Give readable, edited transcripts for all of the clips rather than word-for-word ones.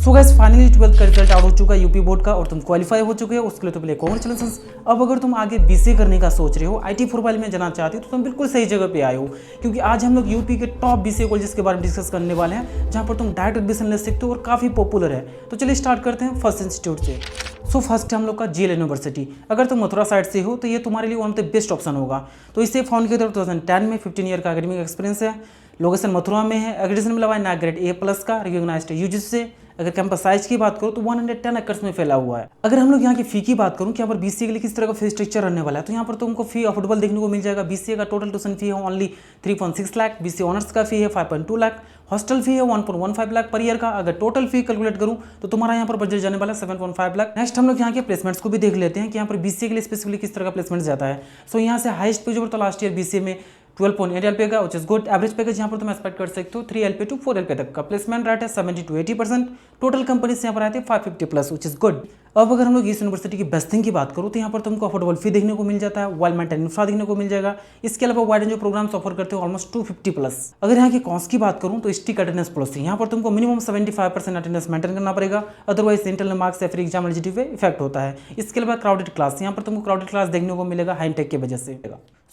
So guys finally 12th का result out हो चुका है यूपी बोर्ड का और तुम क्वालिफाई हो चुके हो, उसके लिए तो पहले कांग्रेचुलेशंस। अब अगर तुम आगे बीसीए करने का सोच रहे हो, आईटी प्रोफाइल में जाना चाहते हो, तो तुम बिल्कुल सही जगह पे आए हो, क्योंकि आज हम लोग यूपी के टॉप बीसीए कॉलेजेस के बारे में डिस्कस करने वाले हैं, जहाँ पर तुम डायरेक्ट एडमिशन ले सकते हो और काफ़ी पॉपुलर है। तो चलिए स्टार्ट करते हैं फर्स्ट इंस्टीट्यूट से। सो फर्स्ट है हम लोग का जेएल यूनिवर्सिटी। अगर तुम मथुरा साइड से हो तो ये तुम्हारे लिए one of the best option होगा। तो इसे फाउंड किया 2010 में, 15 ईयर का एकेडमिक एक्सपीरियंस है, लोकेशन मथुरा में है, एग्रेडेशन मिला हुआ है NAC ग्रेड A+ का, रिकॉग्नाइज्ड यूजीसी से। अगर कैंपस साइज की बात करूँ तो 110 एकर्स में फैला हुआ है। अगर हम लोग यहाँ की फी की बात करूँ कि यहाँ पर बीसीए के लिए किस तरह का फी स्ट्रक्चर रहने वाला है, तो यहाँ पर तुमको फी अफोर्डेबल देखने को मिल जाएगा। बीसीए का टोटल ट्यूशन फी है ओनली 3.6 लाख, बीसीए ऑनर्स का फी है 5.2 लाख, हॉस्टल फी है 1.15 लाख पर ईयर का। अगर टोटल फी कैलकुलेट करूँ तो तुम्हारा यहाँ पर बजट जाने वाला 7.5 लाख। नेक्स्ट हम लोग यहाँ के प्लेसमेंट्स को भी देख लेते हैं कि यहाँ पर बीसीए के लिए स्पेसिफिकली किस तरह का प्लेसमेंट जाता है। सो यहाँ से हाईएस्ट पे जो तो लास्ट ईयर बीसीए में 12.8 LPA का, which is good. Average package यहाँ पर तुम एक्सपेक्ट कर सकते हो 3 LPA to 4 LPA तक का। प्लेसमेंट रेट है 70 to 80%। टोटल कंपनी से यहाँ पर आते हैं 550+, विच इज गुड। अब अगर हम लोग इस यूनिवर्सिटी की बेस्ट थिंग की बात करूँ तो यहाँ पर तुमको अफोर्डेबल फी देखने को मिल जाता है, वेल मेंटेन इंफ्रा देखने को मिल जाएगा। इसके अलावा वाइड रेंज जो प्रोग्राम्स ऑफर करते हो ऑलमोस्ट 250+। अगर यहाँ की कॉस्ट की बात करूँ तो स्ट्रिक्ट अटेंडेंस पॉलिसी, यहाँ पर तुमको मिनिमम 75% अटेंडेंस मेंटेन करना पड़ेगा, अदरवाइज इंटरनल मार्क्स या फिर एग्जाम एलिजिबिलिटी पे इफेक्ट होता है। इसके अलावा क्राउडेड क्लास, यहाँ पर तुमको क्राउडेड क्लास देखने को मिलेगा हाईटेक की वजह से।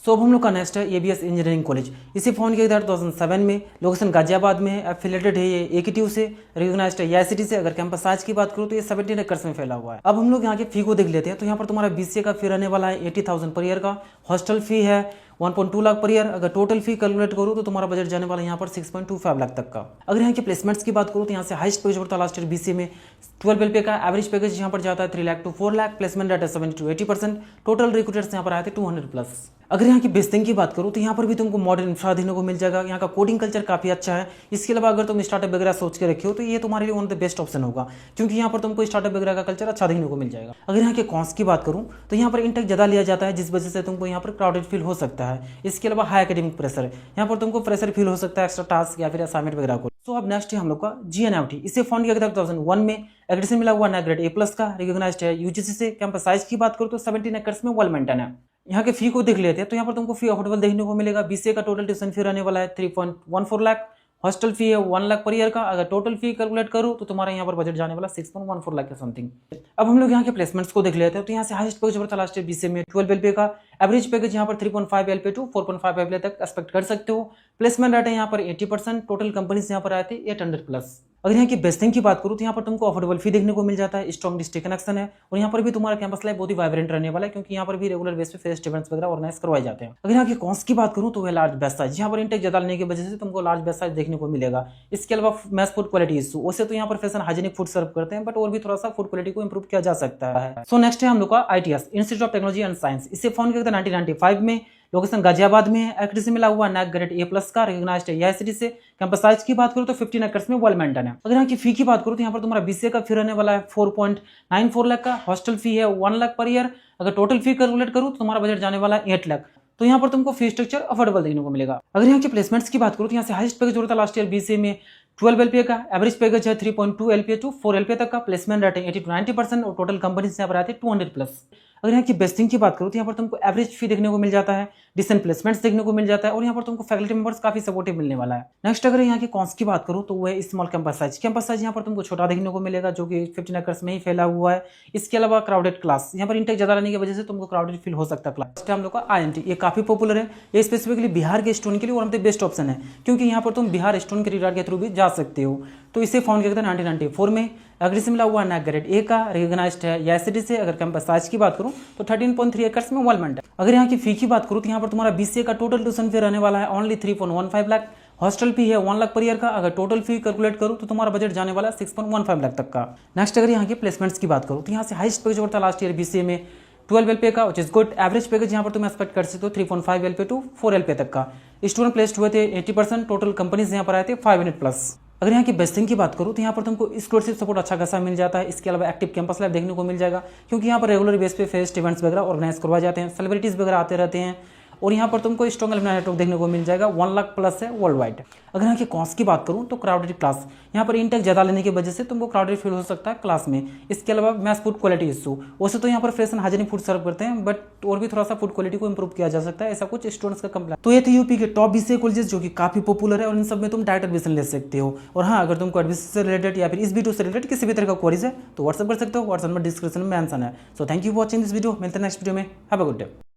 सो अब हम लोग का नेक्स्ट है ABS इंजीनियरिंग कॉलेज। इसे फाउंड किया गया 2007 में, लोकेशन गाजियाबाद में है, एफिलेटेड है ये AKTU से, रिकॉग्नाइज्ड है AICTE से। अगर कैंपस साइज की बात करूँ तो ये 17 एकर्स में फैला हुआ है। अब हम लोग यहाँ के फी को देख लेते हैं। तो यहाँ पर तुम्हारा बीसीए का फी रहने वाला है 80,000 पर ईयर का, हॉस्टल फी है 1.2 लाख पर ईयर। अगर टोटल फी कैलकुलेट करूँ तो तुम्हारा बजट जाने वाला यहाँ पर 6.25 लाख तक का। अगर यहाँ के प्लेसमेंट्स की बात करूँ तो यहाँ से हाईएस्ट पैकेज होता है लास्ट ईयर बीसीए में 12 LPA का। एवरेज पैकेज यहाँ पर जाता है 3 lakh to 4 lakh. Placement rate है 70 to 80%। टोटल रिक्रूटर्स यहाँ पर आए थे 200+। अगर यहाँ की बेस्ट थिंग की बात करूँ तो यहाँ पर भी तुमको मॉडर्न इंफ्रा देखने को मिल जाएगा। यहाँ का कोडिंग कल्चर काफी अच्छा है। इसके अलावा अगर तुम स्टार्टअप वगैरह सोच के रखे हो तो ये तुम्हारे लिए one of the best option होगा, क्योंकि यहाँ पर तुमको स्टार्टअप वगैरह का कल्चर अच्छा देखने को मिल जाएगा। अगर यहाँ के कॉस्ट की बात करूँ तो यहाँ पर इंटेक ज्यादा लिया जाता है, जिस वजह से तुमको यहाँ पर क्राउडेड फील हो सकता है। इसके अलावा हाई एकेडमिक प्रेशर है, यहाँ पर तुमको प्रेशर फील हो सकता है एक्स्ट्रा टास्क या फिर असाइनमेंट वगैरह को। तो अब नेक्स्ट है हम लोग का GNIOT। इसे फाउंड किया गया था 2001 में, एग्रेडेशन मिला हुआ NAC ग्रेड A+ का, रिकॉग्नाइज्ड है यूजीसी से। कैंपस साइज की बात करूँ तो 17 एकर्स में वेल मेंटेन है। यहाँ के फी को देख लेते हैं तो यहाँ पर तुमको फी अफोर्डेबल देखने को मिलेगा। बीसीए का टोटल ट्यूशन फी रहने वाला है 3.14 लाख, हॉस्टल फी है 1 लाख पर ईयर का। अगर टोटल फी कैलकुलेट करूँ तो तुम्हारा यहाँ पर बजट जाने वाला 6.14 लाख के समथिंग। अब हम लोग यहाँ के प्लेसमेंट्स को देख लेते हैं। तो यहाँ से हाईएस्ट पैकेज होता है लास्ट ईयर बीसीए में 12 LPA का। एवरेज पैकेज यहाँ पर 3.5 LPA to 4.5 LPA तक एक्सपेक्ट कर सकते हो। प्लेसमेंट रेट है यहाँ पर 80%। टोटल कंपनी से यहाँ पर आए थे 800+। अगर यहाँ की बेस्ट थिंग की बात करूँ तो यहाँ पर तुमको अफोर्डेबल फी देखने को मिल जाता है, स्ट्रॉन्ग डिस्ट्रिक्ट कनेक्शन है, और यहाँ पर भी तुम्हारा कैंपस लाइफ बहुत ही वाइब्रेंट रहने वाला है, क्योंकि यहाँ पर भी रेगुलर बेस पे फेस्ट इवेंट्स वगैरह ऑर्गेनाइज करवाए जाते हैं। अगर यहाँ की कॉस्ट की बात करूँ तो वह लार्ज बेस्ट साइज, यहाँ पर इंटेक ज्यादा लेने की वजह से तुमको लार्ज बेस्ट साइज देखने को मिलेगा। इसके अलावा मैस फूड क्वालिटी इशू, वैसे तो यहाँ पर फैशन हाइजीनिक फूड सर्व करते हैं, बट और भी थोड़ा सा फूड क्वालिटी को इंप्रूव किया जा सकता है। सो नेक्स्ट है हम लोग का ITS institute of technology and science. इसे फाउंड किया गया 1995 में, लोकेशन गाजियाबाद में है, एक्रेडिशन मिला हुआ NAC ग्रेड A+ का, रिकॉग्नाइज्ड है AICTE से। कैंपस साइज की बात करूँ तो 15 एकर्स में वेल मेंटेन है। अगर यहाँ की फी की बात करूँ तो यहाँ पर तुम्हारा बीसीए का फी रहने वाला है 4.94 लाख का, हॉस्टल फी है 1 लाख पर ईयर। अगर टोटल फी कैलकुलेट करूँ तो तुम्हारा बजट जाने वाला है 8 लाख। तो यहाँ पर तुमको फी स्ट्रक्चर अफोर्डेबल देखने को मिलेगा। अगर यहाँ के प्लेसमेंट्स की बात करूँ तो यहाँ से हाईएस्ट पैकेज होता है लास्ट ईयर बीसीए में 12 LPA का। एवरेज पैकेज है 3.2 LPA to 4 LPA तक का। प्लेसमेंट रेट है 80 to 90% और टोटल कंपनी से यहाँ पर आते हैं 200+। अगर यहाँ की बेस्ट थिंग की बात करूँ तो यहाँ पर तुमको एवरेज फी देखने को मिल जाता है, डिसेंट प्लेसमेंट्स देखने को मिल जाता है, और यहाँ पर तुमको फैकल्टी मेंबर्स काफी सपोर्टिव मिलने वाला है। नेक्स्ट अगर यहाँ की कॉस्ट की बात करूँ तो वह small campus size. Campus size यहाँ पर तुमको छोटा देखने को मिलेगा, जो कि 15 एकर्स में ही फैला हुआ है। इसके अलावा क्राउडेड क्लास, यहाँ पर इंटेक ज्यादा रहने की वजह से तुमको क्राउडेड फील हो सकता है। क्लास हम लोग का IMT, ये काफी पॉपुलर है। ये स्पेसिफिकली बिहार के स्टूडेंट के लिए one of the best option है, क्योंकि यहाँ पर तुम बिहार स्टूडेंट क्रेडिट के थ्रू भी जा सकते हो। तो इसे फाउंड किया गया था 1994 में, एग्रेडेशन मिला हुआ NAC ग्रेड A का, रिकॉग्नाइज्ड है AICTE से। अगर कैंपस साइज की बात करूँ तो 13.3 एकर्स में वेल मेंटेन है। अगर यहाँ की फी की बात करूँ तो यहाँ पर तुम्हारा बीसीए का टोटल ट्यूशन फी रहने वाला है ओनली 3.15 लाख, हॉस्टल फी है 1 लाख पर ईयर का। अगर टोटल फी कैलकुलेट करूँ तो तुम्हारा बजट जाने वाला है 6.15 लाख तक का। नेक्स्ट अगर यहाँ के प्लेसमेंट्स की बात करूँ तो यहाँ से हाईएस्ट पैकेज होता है लास्ट ईयर बीसीए में 12 LPA का, which is good. Average package यहाँ पर तुम एक्सपेक्ट कर सकते हो 3.5 LPA to 4 LPA तक का। स्टूडेंट प्लेस्ड हुए थे 80%। टोटल कंपनीज यहाँ पर आए थे 500+। अगर यहाँ की बेस्ट थिंग की बात करूँ तो यहाँ पर तुमको स्कॉलरशिप सपोर्ट अच्छा खासा मिल जाता है। इसके अलावा एक्टिव कैंपस लाइफ देखने को मिल जाएगा, क्योंकि यहाँ पर रेगुलर बेस पे फेस्ट इवेंट्स वगैरह ऑर्गेनाइज करवाए जाते हैं, सेलिब्रिटीज वगैरह आते रहते हैं। और यहाँ पर तुमको स्ट्रॉन्ग एलुमनाई नेटवर्क देखने को मिल जाएगा, 1 लाख प्लस है वर्ल्ड वाइड। अगर यहाँ की कॉस्ट की बात करूँ तो क्राउडेड क्लास, यहाँ पर इंटेक ज़्यादा लेने की वजह से तुमको क्राउडेड फील हो सकता है क्लास में। इसके अलावा मैस फूड क्वालिटी इशू, वैसे तो यहाँ पर फ्रेश एंड हाइजीनिक फूड सर्व करते हैं, बट और भी थोड़ा सा फूड क्वालिटी को इंप्रूव किया जा सकता है, ऐसा कुछ स्टूडेंट्स का कंप्लेन। तो ये थे यूपी के टॉप बीसीए कॉलेजेस जो कि काफी पॉपुलर है और इन सब में तुम डायरेक्ट एडमिशन ले सकते हो। और हाँ, अगर तुमको एडमिशन से रिलेटेड या फिर इस वीडियो से रिलेटेड किसी भी तरह का क्वेरीज है तो व्हाट्सएप कर सकते हो, व्हाट्सएप में डिस्क्रिप्शन में आंसर है। So thank you for watching this video, मिलते हैं नेक्स्ट वीडियो में। Have a good day.